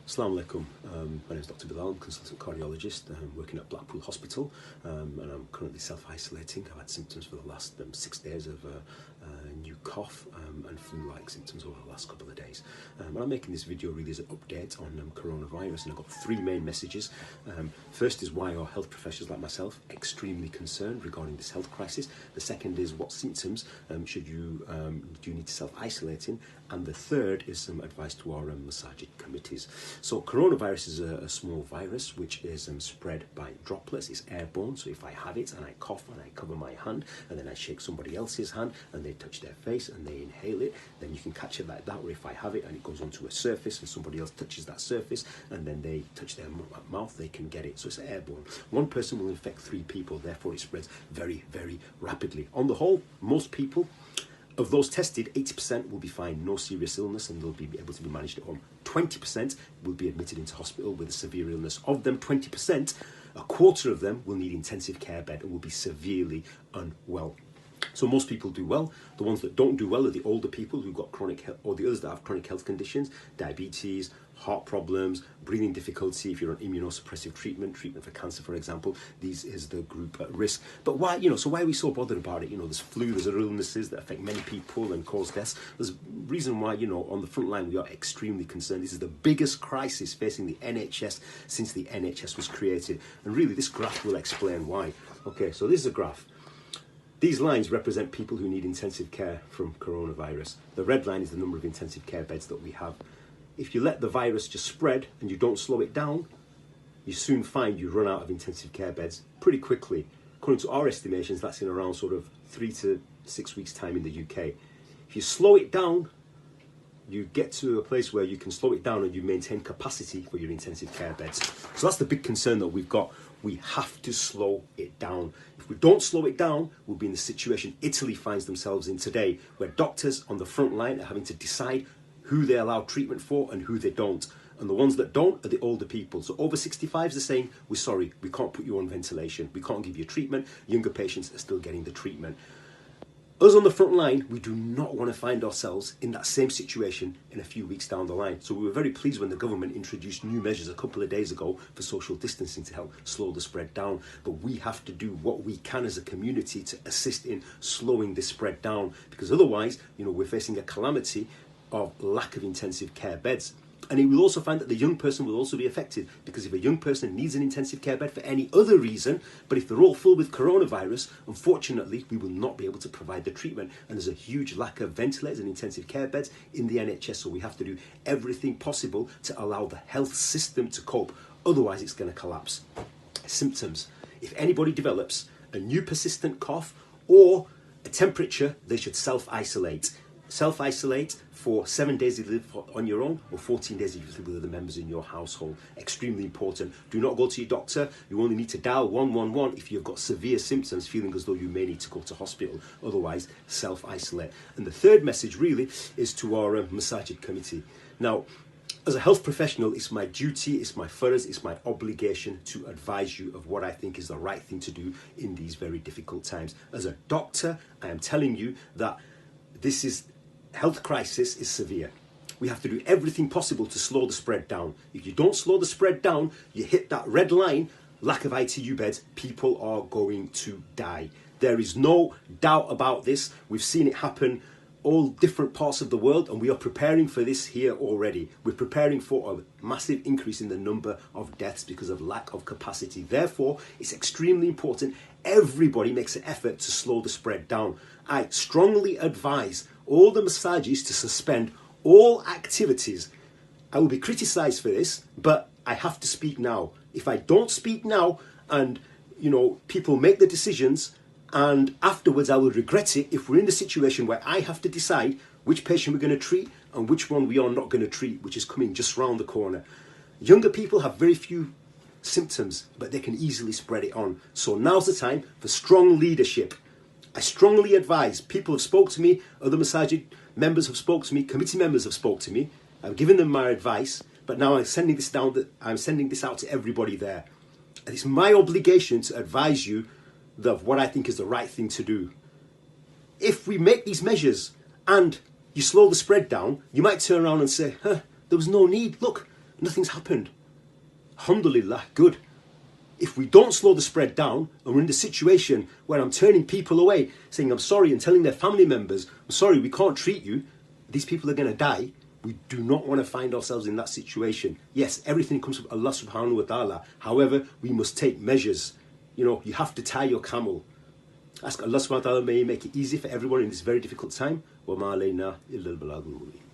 Assalamu alaikum. My name is Dr. Bilal, I'm a consultant cardiologist working at Blackpool Hospital, and I'm currently self-isolating. I've had symptoms for the last 6 days of new cough and flu-like symptoms over the last couple of days. And I'm making this video really as an update on coronavirus, and I've got three main messages. First is why are health professionals like myself extremely concerned regarding this health crisis. The second is what symptoms do you need to self-isolate in, and the third is some advice to our masajid committees. So coronavirus is a small virus which is spread by droplets. It's airborne, so if I have it and I cough and I cover my hand and then I shake somebody else's hand and they touch their face and they inhale it, then you can catch it like that. Or if I have it and it goes onto a surface and somebody else touches that surface and then they touch their mouth, they can get it. So it's airborne. One person will infect 3 people, therefore it spreads very, very rapidly. On the whole, most people, of those tested, 80% will be fine, no serious illness, and they'll be able to be managed at home. 20% will be admitted into hospital with a severe illness. Of them 20%, a quarter of them will need intensive care bed and will be severely unwell. So most people do well. The ones that don't do well are the older people who've got chronic health, or the others that have chronic health conditions, diabetes, heart problems, breathing difficulty. If you're on immunosuppressive treatment for cancer, for example, these is the group at risk. But why, so why are we so bothered about it? There's flu, there's other illnesses that affect many people and cause deaths. There's a reason why, on the front line, we are extremely concerned. This is the biggest crisis facing the NHS since the NHS was created. And really, this graph will explain why. Okay, so this is a graph. These lines represent people who need intensive care from coronavirus. The red line is the number of intensive care beds that we have. If you let the virus just spread and you don't slow it down, you soon find you run out of intensive care beds pretty quickly. According to our estimations, that's in around sort of 3 to 6 weeks' time in the UK. If you slow it down, you get to a place where you can slow it down and you maintain capacity for your intensive care beds. So that's the big concern that we've got. We have to slow it down. If we don't slow it down, we'll be in the situation Italy finds themselves in today, where doctors on the front line are having to decide who they allow treatment for and who they don't. And the ones that don't are the older people. So over 65s are saying, we're sorry, we can't put you on ventilation. We can't give you treatment. Younger patients are still getting the treatment. Us on the front line, we do not want to find ourselves in that same situation in a few weeks down the line. So we were very pleased when the government introduced new measures a couple of days ago for social distancing to help slow the spread down. But we have to do what we can as a community to assist in slowing this spread down, because otherwise, we're facing a calamity of lack of intensive care beds. And it will also find that the young person will also be affected, because if a young person needs an intensive care bed for any other reason, but if they're all full with coronavirus, unfortunately, we will not be able to provide the treatment. And there's a huge lack of ventilators and intensive care beds in the NHS, so we have to do everything possible to allow the health system to cope. Otherwise, it's going to collapse. Symptoms. If anybody develops a new persistent cough or a temperature, they should self-isolate. Self-isolate for 7 days if you live on your own, or 14 days if you live with other members in your household. Extremely important. Do not go to your doctor. You only need to dial 111 if you've got severe symptoms, feeling as though you may need to go to hospital. Otherwise, self-isolate. And the third message really is to our masajid committee. Now, as a health professional, it's my duty, it's my furz, it's my obligation to advise you of what I think is the right thing to do in these very difficult times. As a doctor, I am telling you that this health crisis is severe. We have to do everything possible to slow the spread down. If you don't slow the spread down, you hit that red line, lack of ITU beds, people are going to die. There is no doubt about this. We've seen it happen all different parts of the world, and we are preparing for this here already. We're preparing for a massive increase in the number of deaths because of lack of capacity. Therefore, it's extremely important everybody makes an effort to slow the spread down. I strongly advise all the masajis to suspend all activities. I will be criticised for this, but I have to speak now. If I don't speak now and, people make the decisions, and afterwards I will regret it if we're in the situation where I have to decide which patient we're going to treat and which one we are not going to treat, which is coming just round the corner. Younger people have very few symptoms, but they can easily spread it on. So now's the time for strong leadership. I strongly advise, people have spoke to me, other masajid members have spoke to me, committee members have spoke to me. I've given them my advice, but now I'm sending this out to everybody there. And it's my obligation to advise you of what I think is the right thing to do. If we make these measures and you slow the spread down, you might turn around and say, there was no need. Look, Nothing's happened. Alhamdulillah, good. If we don't slow the spread down, and we're in the situation where I'm turning people away, saying I'm sorry, and telling their family members, I'm sorry, we can't treat you, these people are going to die. We do not want to find ourselves in that situation. Yes, everything comes from Allah subhanahu wa ta'ala. However, we must take measures. You have to tie your camel. Ask Allah subhanahu wa ta'ala, may He make it easy for everyone in this very difficult time. وَمَا عَلَيْنَا إِلَّا الْبَلَاغُ الْمُبِينُ.